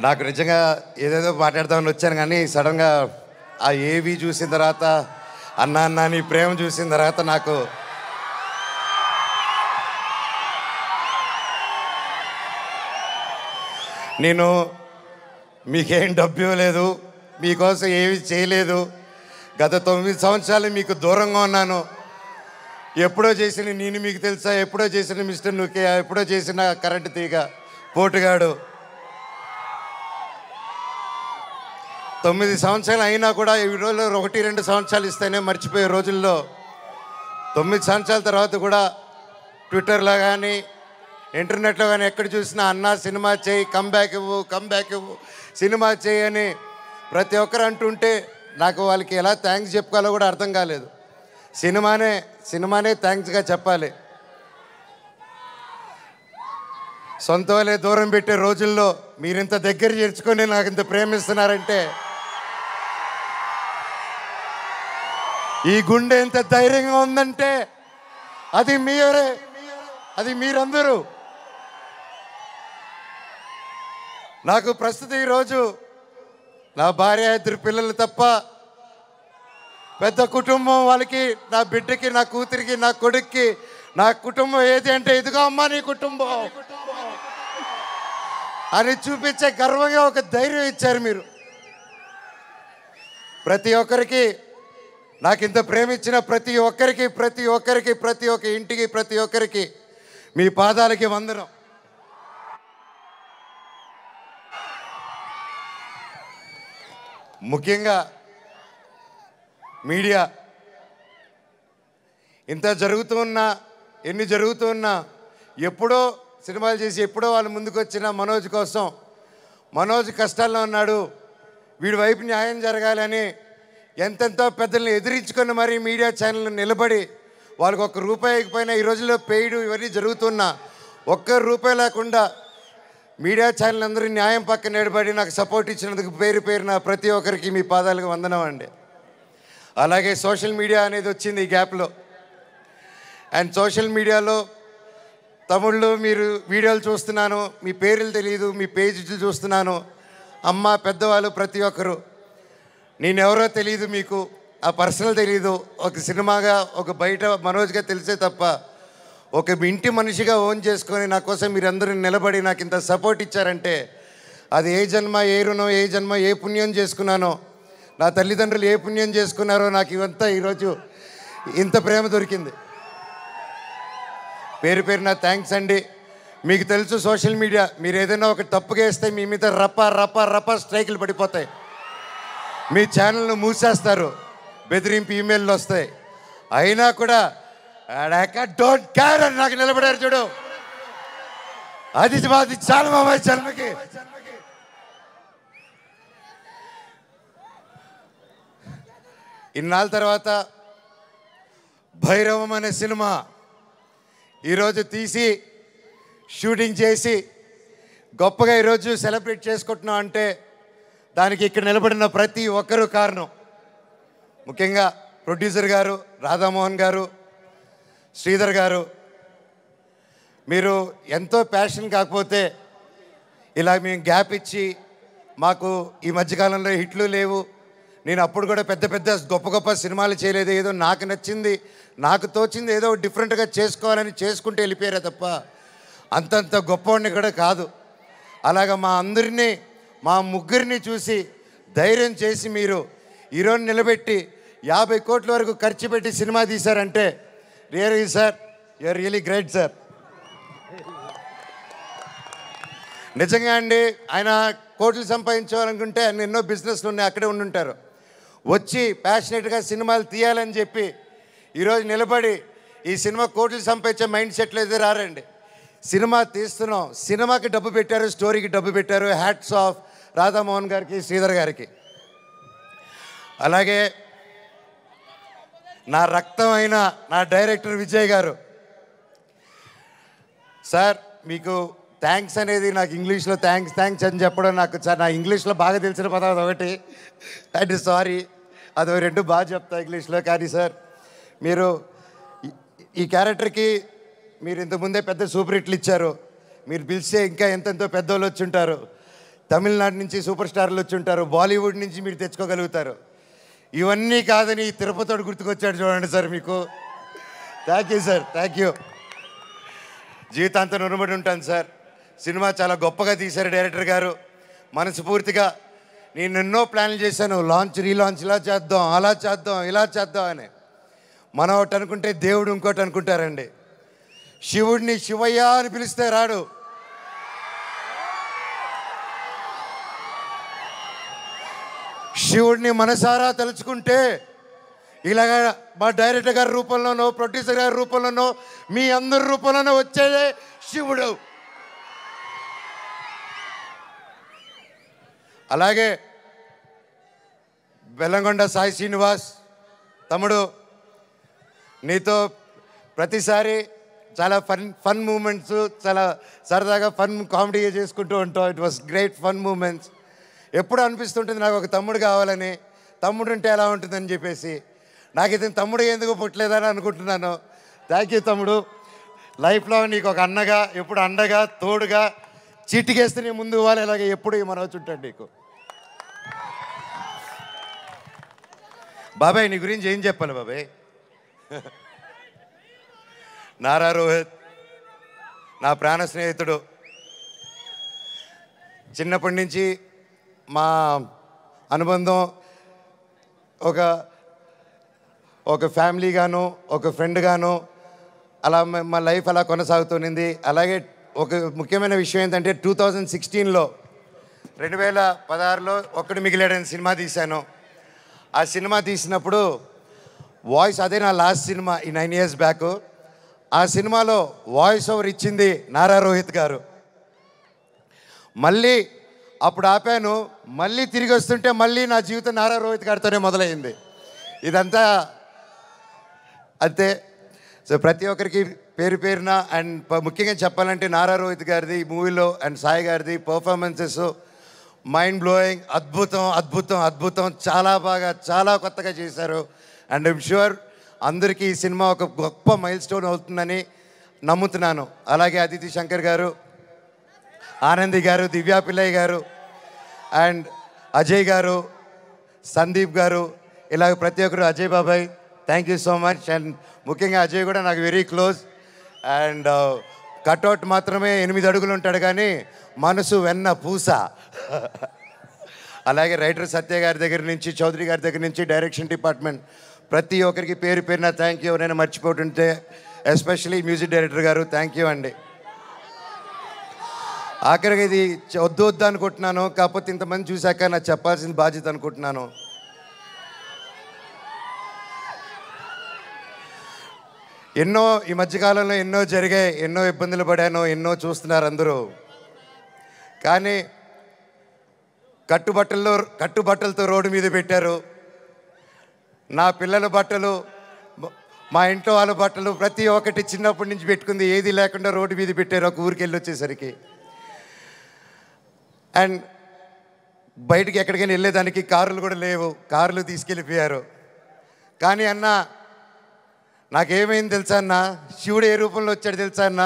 నాకు నిజంగా ఏదేదో మాట్లాడదామని వచ్చాను కానీ సడన్గా ఆ ఏవి చూసిన తర్వాత అన్నా అన్నా నీ ప్రేమ చూసిన తర్వాత నాకు నేను మీకేం డబ్బు ఇవ్వలేదు, మీకోసం ఏమి చేయలేదు, గత 9 సంవత్సరాలు మీకు దూరంగా ఉన్నాను. ఎప్పుడో చేసిన నేను మీకు తెలుసా, ఎప్పుడో చేసిన మిస్టర్ నుకే, ఎప్పుడో చేసిన కరెంటు తీగ పోటుగాడు. 9 సంవత్సరాలు అయినా కూడా ఈ రోజుల్లో 1-2 సంవత్సరాలు ఇస్తేనే మర్చిపోయే రోజుల్లో 9 సంవత్సరాల తర్వాత కూడా ట్విట్టర్లో కానీ ఇంటర్నెట్లో కానీ ఎక్కడ చూసినా అన్నా సినిమా చేయి, కమ్బ్యాక్ ఇవ్వు, సినిమా చేయి అని ప్రతి ఒక్కరు అంటుంటే నాకు వాళ్ళకి ఎలా థ్యాంక్స్ చెప్పుకోవాలో కూడా అర్థం కాలేదు. సినిమానే థ్యాంక్స్గా చెప్పాలి. సొంత వాళ్ళే దూరం పెట్టే రోజుల్లో మీరింత దగ్గర చేర్చుకొని నాకు ఇంత ప్రేమిస్తున్నారంటే, ఈ గుండె ఎంత ధైర్యంగా ఉందంటే అది మీరే, అది మీరందరూ. నాకు ప్రస్తుతం ఈరోజు నా భార్య, 2 పిల్లలు తప్ప పెద్ద కుటుంబం. వాళ్ళకి, నా బిడ్డకి, నా కూతురికి, నా కొడుక్కి నా కుటుంబం ఏది అంటే ఇదిగో అమ్మా నీ కుటుంబం అని చూపించే గర్వంగా ఒక ధైర్యం ఇచ్చారు మీరు. ప్రతి ఒక్కరికి, నాకు ఇంత ప్రేమించిన ప్రతి ఒక్క ఇంటికి, ప్రతి ఒక్కరికి మీ పాదాలకి వందనం. ముఖ్యంగా మీడియా ఇంత ఎన్ని జరుగుతున్నా ఎప్పుడో సినిమాలు చేసి ఎప్పుడో వాళ్ళు ముందుకు వచ్చిన మనోజ్ కోసం, మనోజ్ కష్టాల్లో ఉన్నాడు, వీడి వైపు న్యాయం జరగాలని ఎంతెంతో పెద్దల్ని ఎదిరించుకొని మరీ మీడియా ఛానల్ నిలబడి వాళ్ళకి ₹1 ఇకపోయినా ఈ రోజుల్లో పెయిడ్ ఇవన్నీ జరుగుతున్నా ₹1 లేకుండా మీడియా ఛానల్ అందరూ న్యాయం పక్కన నిలబడి నాకు సపోర్ట్ ఇచ్చినందుకు పేరున ప్రతి ఒక్కరికి మీ పాదాలకు వందనం అండి. అలాగే సోషల్ మీడియా అనేది వచ్చింది ఈ గ్యాప్లో. అండ్ సోషల్ మీడియాలో తమిళ్లో మీరు వీడియోలు చూస్తున్నాను, మీ పేర్లు తెలియదు, మీ పేజీలు చూస్తున్నాను. అమ్మ, పెద్దవాళ్ళు ప్రతి ఒక్కరు, నేనెవరో తెలియదు, మీకు ఆ పర్సనల్ తెలియదు. ఒక సినిమాగా, ఒక బయట మనోజ్గా తెలిసే తప్ప ఒక ఇంటి మనిషిగా ఓన్ చేసుకొని నా కోసం మీరందరూ నిలబడి నాకు ఇంత సపోర్ట్ ఇచ్చారంటే అది ఏ జన్మ, ఏ రుణం, ఏ జన్మ, ఏ పుణ్యం చేసుకున్నానో, నా తల్లిదండ్రులు ఏ పుణ్యం చేసుకున్నారో నాకు ఇవంతా ఈరోజు ఇంత ప్రేమ దొరికింది. పేరున థ్యాంక్స్ అండి. మీకు తెలుసు సోషల్ మీడియా, మీరు ఏదైనా ఒక తప్పుగా వేస్తే మీ మీద రప్ప స్ట్రైకులు పడిపోతాయి, మీ ఛానల్ను మూసేస్తారు, బెదిరింపు ఈమెయిల్లు వస్తాయి. అయినా కూడా డోంట్ కేర్ అని నాకు నిలబడారు చూడు, అది చాలా మా జన్మకి. ఇన్నాళ్ళ తర్వాత భైరవం అనే సినిమా ఈరోజు తీసి షూటింగ్ చేసి గొప్పగా ఈరోజు సెలబ్రేట్ చేసుకుంటున్నాం అంటే దానికి ఇక్కడ నిలబడిన ప్రతి ఒక్కరూ కారణం. ముఖ్యంగా ప్రొడ్యూసర్ గారు, రాధామోహన్ గారు, శ్రీధర్ గారు, మీరు ఎంతో ప్యాషన్ కాకపోతే ఇలా మేము గ్యాప్ ఇచ్చి, మాకు ఈ మధ్యకాలంలో హిట్లు లేవు, నేను అప్పుడు కూడా పెద్ద గొప్ప సినిమాలు చేయలేదు, ఏదో నాకు నచ్చింది, నాకు తోచింది ఏదో డిఫరెంట్గా చేసుకోవాలని చేసుకుంటూ వెళ్ళిపోయారే తప్ప అంతంత గొప్పవాడిని కూడా కాదు. అలాగా మా ముగ్గురిని చూసి ధైర్యం చేసి మీరు ఈరోజు నిలబెట్టి 50 కోట్ల వరకు ఖర్చు పెట్టి సినిమా తీశారంటే really sir, you're really great sir. నిజంగా అండి, ఆయన కోట్లు సంపాదించాలనుకుంటే ఆయన ఎన్నో బిజినెస్లు ఉన్నాయి, అక్కడే ఉండుంటారు. వచ్చి ప్యాషనెట్గా సినిమాలు తీయాలని చెప్పి ఈరోజు నిలబడి ఈ సినిమా కోట్లు సంపాదించే మైండ్ సెట్లు అయితే రారండి. సినిమా తీస్తున్నాం, సినిమాకి డబ్బు పెట్టారు, స్టోరీకి డబ్బు పెట్టారు. హ్యాట్స్ ఆఫ్ రాధామోహన్ గారికి, శ్రీధర్ గారికి. అలాగే నా రక్తం అయిన నా డైరెక్టర్ విజయ్ గారు. సార్, మీకు థ్యాంక్స్ అనేది నాకు ఇంగ్లీష్లో థ్యాంక్స్ అని చెప్పడం నాకు నా ఇంగ్లీష్లో బాగా తెలిసిన పదం అదొకటి, అండ్ సారీ, అదో 2 బాగా చెప్తా ఇంగ్లీష్లో. కానీ సార్, మీరు ఈ క్యారెక్టర్కి మీరు ఇంతకుముందే పెద్ద సూపర్ హిట్లు ఇచ్చారు, మీరు పిలిస్తే ఇంకా ఎంతెంతో పెద్దోళ్ళు వచ్చి ఉంటారు. తమిళనాడు నుంచి సూపర్ స్టార్లు వచ్చి ఉంటారు, బాలీవుడ్ నుంచి మీరు తెచ్చుకోగలుగుతారు. ఇవన్నీ కాదని తిరుపతితో గుర్తుకొచ్చాడు చూడండి సార్ మీకు. Thank you sir, thank you. జీవితాంతం రుణపడి ఉంటాను సార్. సినిమా చాలా గొప్పగా తీశారు డైరెక్టర్ గారు. మనస్ఫూర్తిగా నేను ఎన్నో ప్లాన్లు చేశాను, లాంచ్ రీలాంచ్ ఇలా చేద్దాం, అలా చేద్దాం, ఇలా చేద్దాం అని. మనం ఒకటి అనుకుంటే దేవుడు ఇంకోటి అనుకుంటారండి. శివుడిని శివయ్య అని పిలిస్తే రాడు. శివుడిని మనసారా తలుచుకుంటే ఇలాగ మా డైరెక్టర్ గారి రూపంలోనో, ప్రొడ్యూసర్ గారి రూపంలోనో, మీ అందరి రూపంలోనో వచ్చేదే శివుడు. అలాగే బెల్లంకొండ సాయి శ్రీనివాస్ తమ్ముడు, నీతో ప్రతిసారి చాలా ఫన్ మూమెంట్స్, చాలా సరదాగా ఫన్ కామెడీగా చేసుకుంటూ ఉంటాం. It was great fun moments. ఎప్పుడు అనిపిస్తుంటుంది నాకు ఒక తమ్ముడు కావాలని, తమ్ముడు ఉంటే ఎలా ఉంటుందని చెప్పేసి. నాకు ఇతను తమ్ముడు ఎందుకు పుట్టలేదని అనుకుంటున్నాను. థ్యాంక్ యూ తమ్ముడు. లైఫ్లో నీకు ఒక అన్నగా, ఎప్పుడు అండగా, తోడుగా, చీటికేస్తే నీ ముందు ఇవ్వాలి, ఇలాగే ఎప్పుడు మనవచ్చు ఉంటాడు నీకు. బాబాయ్ నీ గురించి ఏం చెప్పాలి బాబాయ్? నారా రోహిత్ నా ప్రాణ స్నేహితుడు. చిన్నప్పటి నుంచి మా అనుబంధం ఒక ఫ్యామిలీగాను, ఒక ఫ్రెండ్గాను అలా మా లైఫ్ అలా కొనసాగుతుంది. అలాగే ఒక ముఖ్యమైన విషయం ఏంటంటే 2016లో 2016లో ఒక్కడు మిగిలాడని సినిమా తీశాను. ఆ సినిమా తీసినప్పుడు వాయిస్, అదే నా లాస్ట్ సినిమా ఈ 9 years బ్యాక్. ఆ సినిమాలో వాయిస్ ఓవర్ ఇచ్చింది నారా రోహిత్ గారు. మళ్ళీ అప్పుడు ఆపాను, మళ్ళీ తిరిగి వస్తుంటే మళ్ళీ నా జీవితం నారా రోహిత్ గారితోనే మొదలైంది. ఇదంతా అంతే. సో ప్రతి ఒక్కరికి పేరు పేరున అండ్ ముఖ్యంగా చెప్పాలంటే నారా రోహిత్ గారిది మూవీలో అండ్ సాయి గారిది పర్ఫార్మెన్సెస్ మైండ్ బ్లోయింగ్, అద్భుతం అద్భుతం అద్భుతం. చాలా బాగా, చాలా కొత్తగా చేశారు. అండ్ ఐమ్ ష్యూర్ అందరికీ ఈ సినిమా ఒక గొప్ప మైల్ స్టోన్ అవుతుందని నమ్ముతున్నాను. అలాగే అదితి శంకర్ గారు, ఆనంది గారు, దివ్యా పిల్లయ్య గారు అండ్ అజయ్ గారు, సందీప్ గారు, ఇలాగ ప్రతి ఒక్కరు, అజయ్ బాబాయ్ thank you so much. And ముఖ్యంగా అజయ్ కూడా నాకు వెరీ క్లోజ్. అండ్ కట్అవుట్ మాత్రమే 8 అడుగులు ఉంటాడు కానీ మనసు వెన్న పూస. అలాగే రైటర్ సత్య గారి దగ్గర నుంచి, చౌదరి గారి దగ్గర నుంచి, డైరెక్షన్ డిపార్ట్మెంట్ ప్రతి ఒక్కరికి పేరు పేరున థ్యాంక్ యూ. నేను మర్చిపోతుంటే ఎస్పెషలీ మ్యూజిక్ డైరెక్టర్ గారు థ్యాంక్ యూ అండి. ఆఖరికి ఇది వద్దు అనుకుంటున్నాను, కాకపోతే ఇంతమంది చూశాక నాకు చెప్పాల్సిన బాధ్యత అనుకుంటున్నాను. ఎన్నో ఈ మధ్యకాలంలో ఎన్నో జరిగాయి, ఎన్నో ఇబ్బందులు పడాను, ఎన్నో చూస్తున్నారు అందరూ. కానీ కట్టుబట్టలతో రోడ్డు మీద పెట్టారు. నా పిల్లల బట్టలు, మా ఇంట్లో వాళ్ళ బట్టలు ప్రతి ఒక్కటి చిన్నప్పటి నుంచి పెట్టుకుంది, ఏది లేకుండా రోడ్డు మీద పెట్టారు ఒక ఊరికి వెళ్ళి వచ్చేసరికి. అండ్ బయటికి ఎక్కడికైనా వెళ్ళేదానికి కార్లు కూడా లేవు, కార్లు తీసుకెళ్ళిపోయారు. కానీ అన్న నాకేమైంది తెలుసా అన్న, శివుడు ఏ రూపంలో వచ్చాడు తెలుసా అన్న,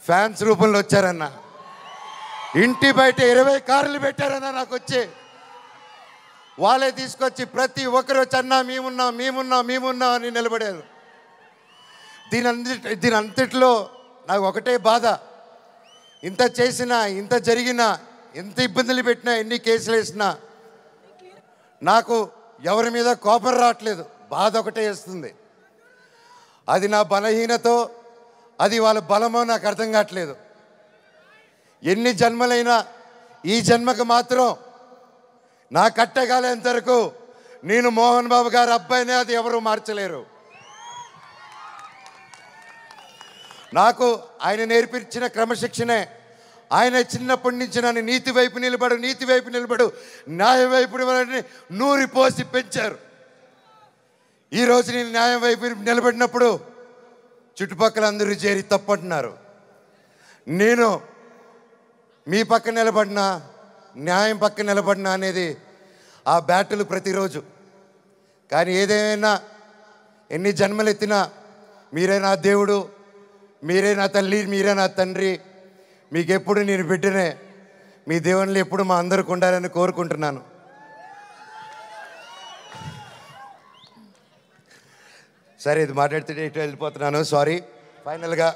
ఫ్యాన్స్ రూపంలో వచ్చారన్న. ఇంటి బయట 20 కార్లు పెట్టారన్న నాకు వచ్చి. వాళ్ళే తీసుకొచ్చి ప్రతి ఒక్కరు వచ్చి అన్న మేమున్నాం అని నిలబడారు. దీని అంతట్లో నాకు ఒకటే బాధ, ఇంత చేసినా, ఇంత జరిగినా, ఎంత ఇబ్బందులు పెట్టినా, ఎన్ని కేసులు వేసినా నాకు ఎవరి మీద కోపం రావట్లేదు, బాధ ఒకటే వేస్తుంది. అది నా బలహీనతో, అది వాళ్ళ బలమో నాకు అర్థం కావట్లేదు. ఎన్ని జన్మలైనా ఈ జన్మకు మాత్రం నా కట్టగాలేంత వరకు నేను మోహన్ బాబు గారి అబ్బాయినే, అది ఎవరు మార్చలేరు. నాకు ఆయన నేర్పించిన క్రమశిక్షణే, ఆయన చిన్నప్పటి నుంచి నన్ను నీతి వైపు నిలబడు, న్యాయం వైపు 100 పోసి పెంచారు. ఈరోజు నేను న్యాయం వైపు నిలబడినప్పుడు చుట్టుపక్కల అందరూ చేరి తప్పంటున్నారు. నేను మీ పక్క నిలబడినా, న్యాయం పక్క నిలబడినా అనేది ఆ బ్యాటిల్ ప్రతిరోజు. కానీ ఏదేమైనా, ఎన్ని జన్మలెత్తినా మీరే నా దేవుడు, మీరే నా తల్లి, మీరే నా తండ్రి, మీకెప్పుడు నేను బిడ్డనే. మీ దేవుళ్ళు ఎప్పుడు మా అందరికి ఉండాలని కోరుకుంటున్నాను. సరే, ఇది మాట్లాడితే ఇటు వెళ్ళిపోతున్నాను, సారీ. ఫైనల్గా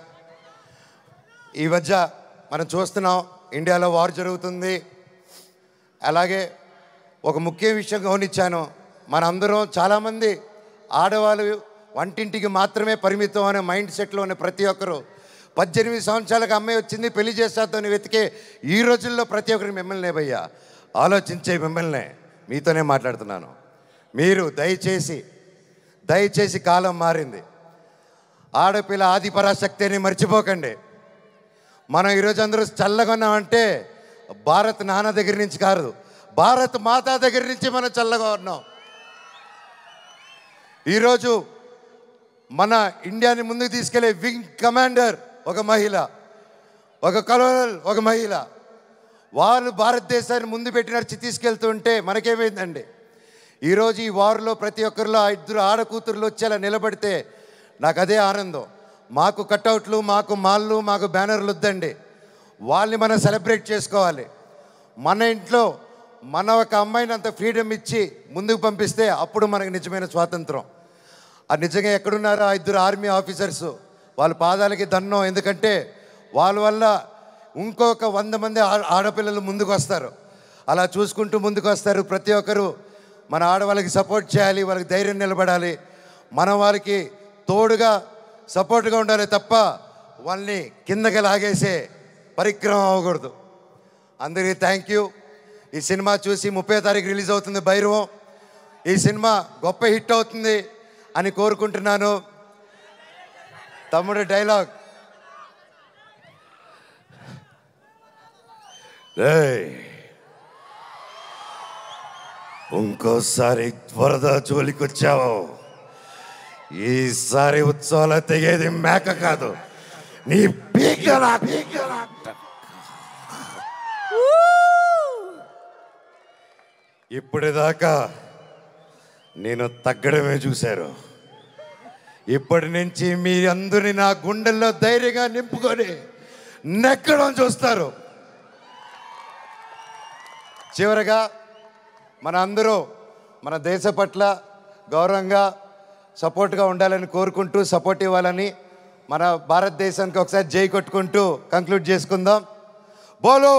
ఈ మధ్య మనం చూస్తున్నాం, ఇండియాలో వార్ జరుగుతుంది. అలాగే ఒక ముఖ్య విషయం గమనించాను, మనందరం చాలామంది ఆడవాళ్ళు వంటింటికి మాత్రమే పరిమితం అనే మైండ్ సెట్లో ఉన్న ప్రతి ఒక్కరు 18 సంవత్సరాలకు అమ్మాయి వచ్చింది పెళ్లి చేస్తాతోని వెతికే ఈ రోజుల్లో ప్రతి ఒక్కరికి మిమ్మల్ని భయ్యా ఆలోచించే మిమ్మల్ని మీతోనే మాట్లాడుతున్నాను. మీరు దయచేసి కాలం మారింది, ఆడపిల్ల ఆదిపరాశక్తి అని మర్చిపోకండి. మనం ఈరోజు అందరూ చల్లగా ఉన్నామంటే భారత్ నాన్న దగ్గర నుంచి కాదు, భారత్ మాతా దగ్గర నుంచి మనం చల్లగా ఉన్నాం. ఈరోజు మన ఇండియాని ముందుకు తీసుకెళ్లే వింగ్ కమాండర్ ఒక మహిళ, ఒక కలోనల్ ఒక మహిళ. వాళ్ళు భారతదేశాన్ని ముందు పెట్టి నడిచి తీసుకెళ్తుంటే మనకేమైందండి? ఈరోజు ఈ వార్లో ప్రతి ఒక్కరిలో 2 ఆడకూతుర్లు వచ్చేలా నిలబడితే నాకు అదే ఆనందం. మాకు కట్అవుట్లు, మాకు మాళ్ళు, మాకు బ్యానర్లు వద్దండి. వాళ్ళని మనం సెలబ్రేట్ చేసుకోవాలి. మన ఇంట్లో మన ఒక అమ్మాయిని అంత ఫ్రీడమ్ ఇచ్చి ముందుకు పంపిస్తే అప్పుడు మనకు నిజమైన స్వాతంత్రం. అది నిజంగా ఎక్కడున్నారో 2 ఆర్మీ ఆఫీసర్స్, వాళ్ళ పాదాలకి దండం. ఎందుకంటే వాళ్ళ వల్ల ఇంకొక 100 మంది ఆడపిల్లలు ముందుకు వస్తారు. అలా చూసుకుంటూ ముందుకు వస్తారు. ప్రతి ఒక్కరు మన ఆడవాళ్ళకి సపోర్ట్ చేయాలి, వాళ్ళకి ధైర్యం నిలబడాలి, మనం వాళ్ళకి తోడుగా సపోర్ట్గా ఉండాలి తప్ప వాళ్ళని కిందకి లాగేసే పరిక్రమం అవ్వకూడదు. అందరికీ థ్యాంక్ యూ. ఈ సినిమా చూసి 30వ తారీఖు రిలీజ్ అవుతుంది భైరవం. ఈ సినిమా గొప్ప హిట్ అవుతుంది అని కోరుకుంటున్నాను. తమ్ముడు డైలాగ్, ఇంకోసారి వరద జోలికొచ్చావు, ఈసారి ఉత్సవాలు తెగేది మేక కాదు, నీ పీకలా. ఇప్పటిదాకా నేను తగ్గడమే చూశారు. ఇప్పటి నుంచి మీ అందరినీ నా గుండెల్లో ధైర్యంగా నింపుకొని నెక్కడం చూస్తారు. చివరగా మన అందరూ మన దేశ పట్ల గౌరవంగా సపోర్ట్గా ఉండాలని కోరుకుంటూ, సపోర్ట్ ఇవ్వాలని, మన భారతదేశానికి ఒకసారి జై కొట్టుకుంటూ కంక్లూడ్ చేసుకుందాం. బోలో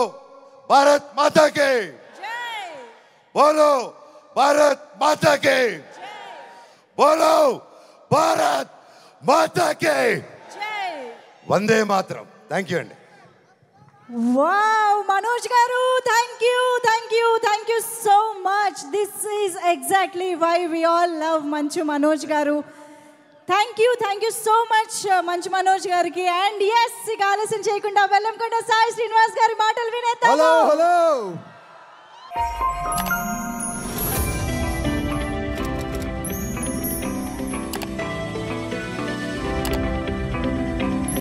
భారత్ మాతాకి, బోలో భారత్ మాతాకి, బోలో భారత్ మాతాకి, వందే మాతరం. థ్యాంక్ యూ అండి. Wow, Manoj garu, thank you so much. This is exactly why we all love Manchu Manoj garu. Thank you so much Manchu Manoj gariki. And yes, Galasan cheyakunda Vellamkonda Sai Srinivas gari maatalu vinedam. Hello.